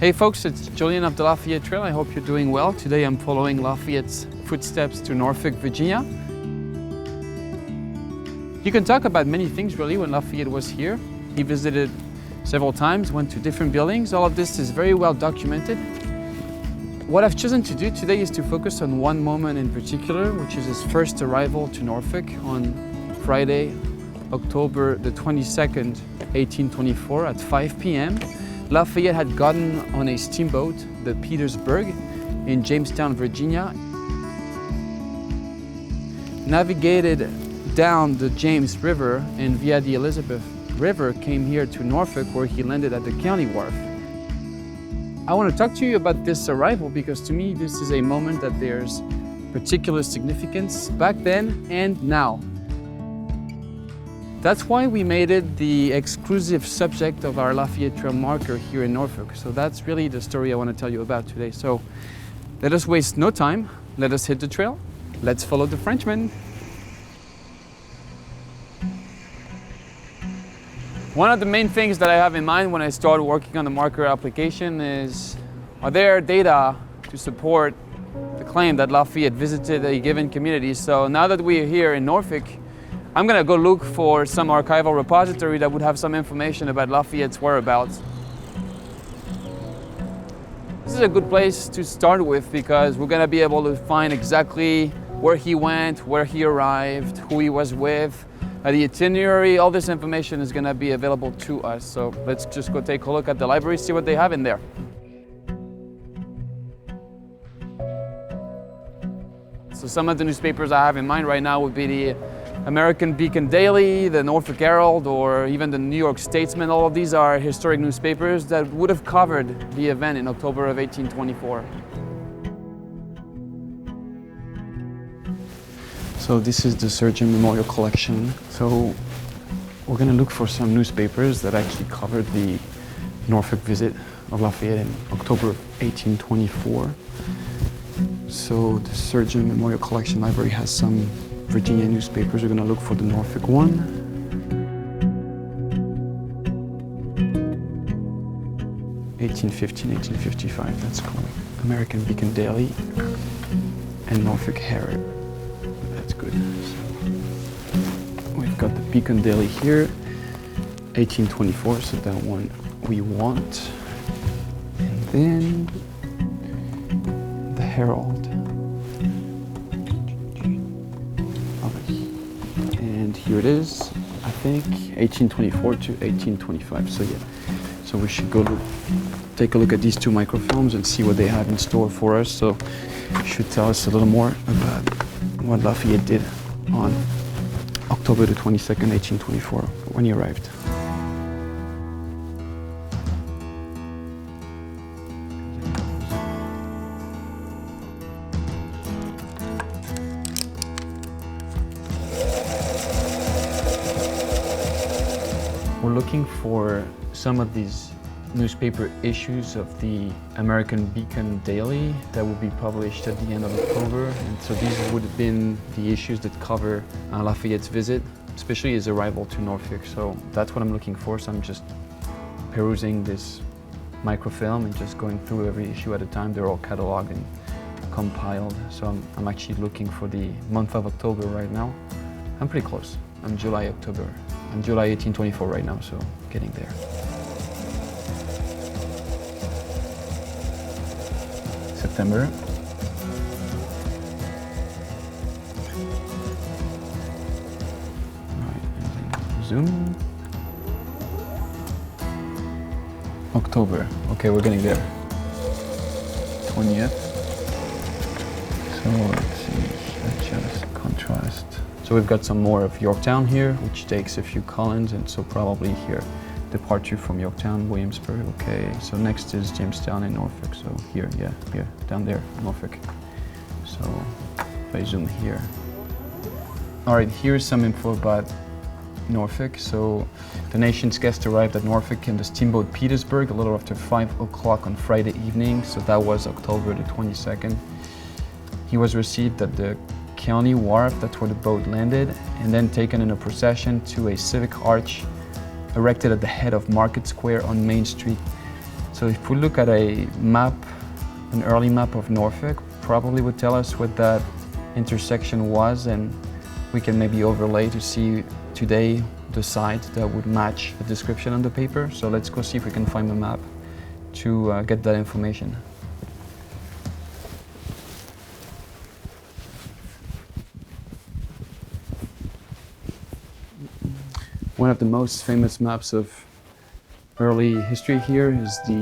Hey folks, it's Julien of the Lafayette Trail. I hope you're doing well. Today I'm following Lafayette's footsteps to Norfolk, Virginia. You can talk about many things really when Lafayette was here. He visited several times, went to different buildings. All of this is very well documented. What I've chosen to do today is to focus on one moment in particular, which is his first arrival to Norfolk on Friday, October the 22nd, 1824 at 5 p.m. Lafayette had gotten on a steamboat, the Petersburg, in Jamestown, Virginia, navigated down the James River and via the Elizabeth River came here to Norfolk, where he landed at the county wharf. I want to talk to you about this arrival because to me this is a moment that there's particular significance back then and now. That's why we made it the exclusive subject of our Lafayette Trail marker here in Norfolk. So that's really the story I want to tell you about today. So let us waste no time. Let us hit the trail. Let's follow the Frenchmen. One of the main things that I have in mind when I start working on the marker application is, are there data to support the claim that Lafayette visited a given community? So now that we are here in Norfolk, I'm going to go look for some archival repository that would have some information about Lafayette's whereabouts. This is a good place to start with because we're going to be able to find exactly where he went, where he arrived, who he was with, the itinerary. All this information is going to be available to us. So let's just go take a look at the library, see what they have in there. So some of the newspapers I have in mind right now would be the American Beacon Daily, the Norfolk Herald, or even the New York Statesman. All of these are historic newspapers that would have covered the event in October of 1824. So this is the Surgeon Memorial Collection. So we're going to look for some newspapers that actually covered the Norfolk visit of Lafayette in October of 1824. So the Surgeon Memorial Collection Library has some Virginia newspapers. We're going to look for the Norfolk one. (1815, 1855). That's called American Beacon Daily and Norfolk Herald. That's good. So we've got the Beacon Daily here, 1824. So that one we want, and then the Herald. Here it is, I think, 1824 to 1825. So yeah, so we should go take a look at these two microfilms and see what they have in store for us. So it should tell us a little more about what Lafayette did on October the 22nd, 1824, when he arrived. We're looking for some of these newspaper issues of the American Beacon Daily that will be published at the end of October. And so these would have been the issues that cover Lafayette's visit, especially his arrival to Norfolk. So that's what I'm looking for. So I'm just perusing this microfilm and just going through every issue at a time. They're all cataloged and compiled. So I'm actually looking for the month of October right now. I'm pretty close. I'm July 1824 right now, so getting there. September. All right, and then zoom. October. Okay, we're getting there. 20th. So let's see, adjust contrast. So we've got some more of Yorktown here, which takes a few columns, and so probably here, departure from Yorktown, Williamsburg. Okay, so next is Jamestown and Norfolk. So here, yeah, here, down there, Norfolk. So if I zoom here. All right, here's some info about Norfolk. So the nation's guest arrived at Norfolk in the steamboat Petersburg a little after 5 o'clock on Friday evening. So that was October the 22nd. He was received at the county wharf, that's where the boat landed, and then taken in a procession to a civic arch erected at the head of Market Square on Main Street. So So if we look at a map, an early map of Norfolk, probably would tell us what that intersection was, and we can maybe overlay to see today the site that would match the description on the paper. So let's go see if we can find the map to get that information. One of the most famous maps of early history here is the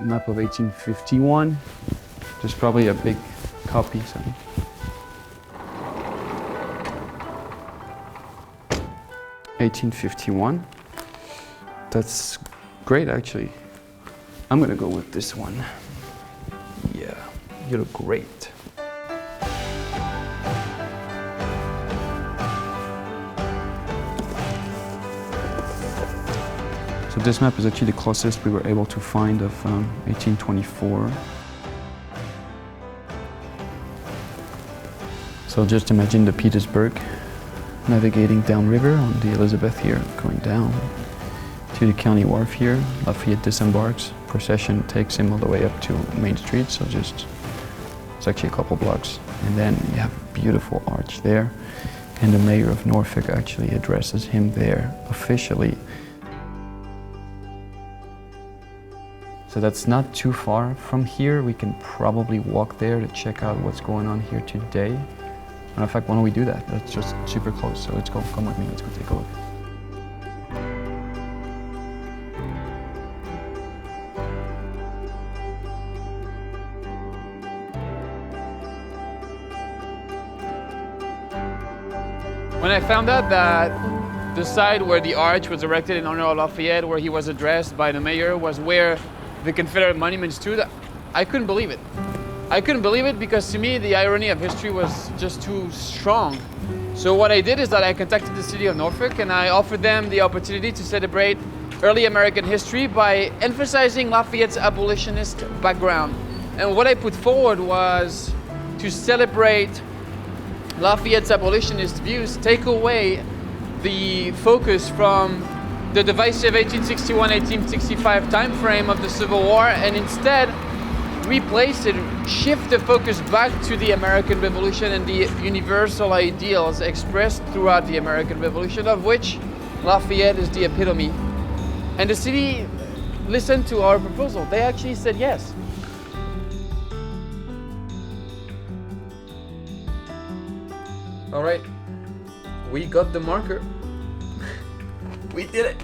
map of 1851. There's probably a big copy. So. 1851. That's great, actually. I'm gonna go with this one. Yeah, you look great. So this map is actually the closest we were able to find of 1824. So just imagine the Petersburg navigating downriver on the Elizabeth here, going down to the county wharf here. Lafayette disembarks, procession takes him all the way up to Main Street, so just, it's actually a couple blocks. And then you have a beautiful arch there, and the mayor of Norfolk actually addresses him there officially. So that's not too far from here. We can probably walk there to check out what's going on here today. And in fact, why don't we do that? That's just super close, so let's go, come with me, let's go take a look. When I found out that the site where the arch was erected in honor of Lafayette, where he was addressed by the mayor, was where the Confederate monument stood, I couldn't believe it. I couldn't believe it because to me, the irony of history was just too strong. So what I did is that I contacted the city of Norfolk and I offered them the opportunity to celebrate early American history by emphasizing Lafayette's abolitionist background. And what I put forward was to celebrate Lafayette's abolitionist views, take away the focus from the divisive 1861-1865 time frame of the Civil War, and instead replace it, shift the focus back to the American Revolution and the universal ideals expressed throughout the American Revolution, of which Lafayette is the epitome. And the city listened to our proposal. They actually said yes. All right, we got the marker. We did it.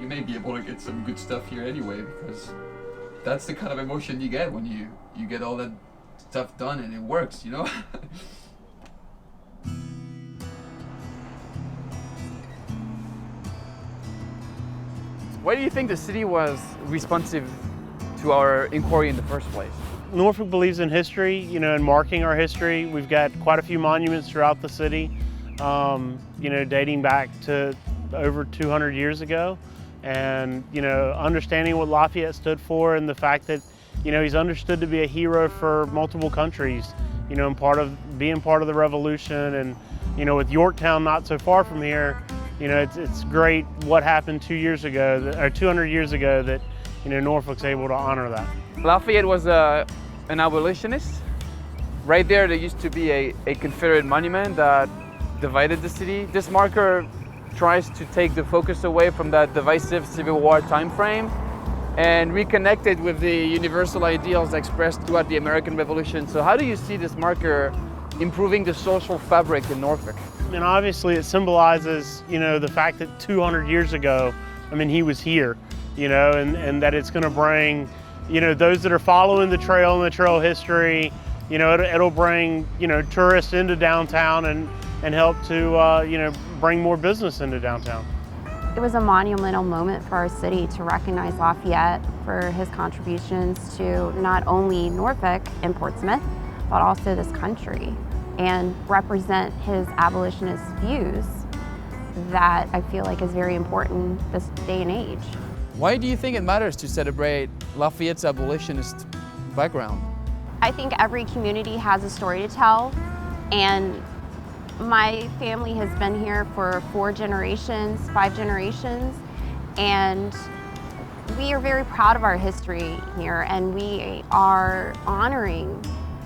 You may be able to get some good stuff here anyway, because that's the kind of emotion you get when you get all that stuff done and it works, you know? Why do you think the city was responsive to our inquiry in the first place? Norfolk believes in history, you know, and marking our history. We've got quite a few monuments throughout the city, you know, dating back to over 200 years ago. And, you know, understanding what Lafayette stood for and the fact that, you know, he's understood to be a hero for multiple countries, you know, and being part of the revolution. And, you know, with Yorktown not so far from here, you know, it's great what happened 2 years ago, or 200 years ago, that, you know, Norfolk's able to honor that. Lafayette was an abolitionist. Right there used to be a Confederate monument that divided the city. This marker tries to take the focus away from that divisive Civil War time frame and reconnect it with the universal ideals expressed throughout the American Revolution. So how do you see this marker improving the social fabric in Norfolk? And obviously it symbolizes, you know, the fact that 200 years ago, I mean, he was here, you know, and that it's gonna bring, you know, those that are following the trail and the trail history, you know, it'll bring, you know, tourists into downtown and help to, you know, bring more business into downtown. It was a monumental moment for our city to recognize Lafayette for his contributions to not only Norfolk and Portsmouth, but also this country, and represent his abolitionist views that I feel like is very important this day and age. Why do you think it matters to celebrate Lafayette's abolitionist background? I think every community has a story to tell, and my family has been here for 4 generations, 5 generations, And we are very proud of our history here, and we are honoring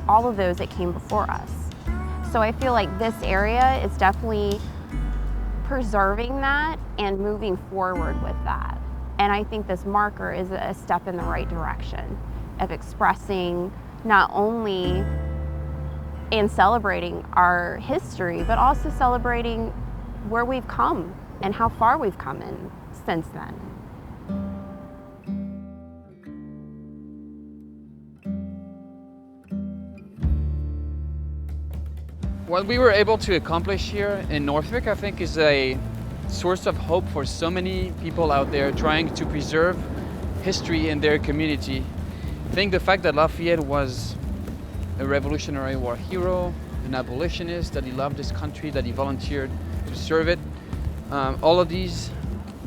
all of those that came before us. So I feel like this area is definitely preserving that and moving forward with that. And I think this marker is a step in the right direction of expressing not only and celebrating our history, but also celebrating where we've come and how far we've come in since then. What we were able to accomplish here in Norfolk, I think, is a source of hope for so many people out there trying to preserve history in their community. I think the fact that Lafayette was a Revolutionary War hero, an abolitionist, that he loved his country, that he volunteered to serve it, all of these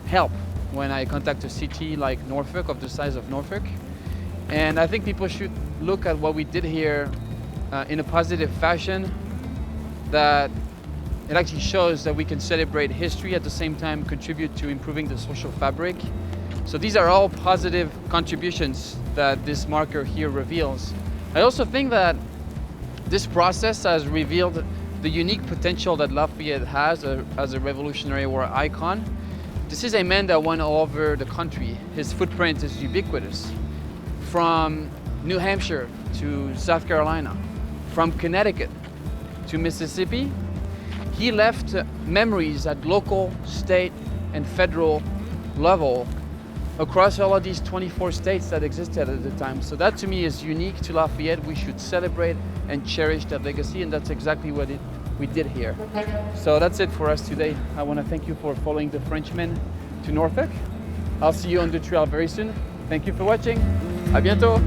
help when I contact a city like Norfolk, of the size of Norfolk. And I think people should look at what we did here in a positive fashion, that it actually shows that we can celebrate history, at the same time contribute to improving the social fabric. So these are all positive contributions that this marker here reveals. I also think that this process has revealed the unique potential that Lafayette has as a Revolutionary War icon. This is a man that went all over the country. His footprint is ubiquitous. From New Hampshire to South Carolina, from Connecticut to Mississippi, he left memories at local, state, and federal level across all of these 24 states that existed at the time. So that to me is unique to Lafayette. We should celebrate and cherish that legacy, and that's exactly what we did here. So that's it for us today. I want to thank you for following the Frenchmen to Norfolk. I'll see you on the trail very soon. Thank you for watching. À bientôt.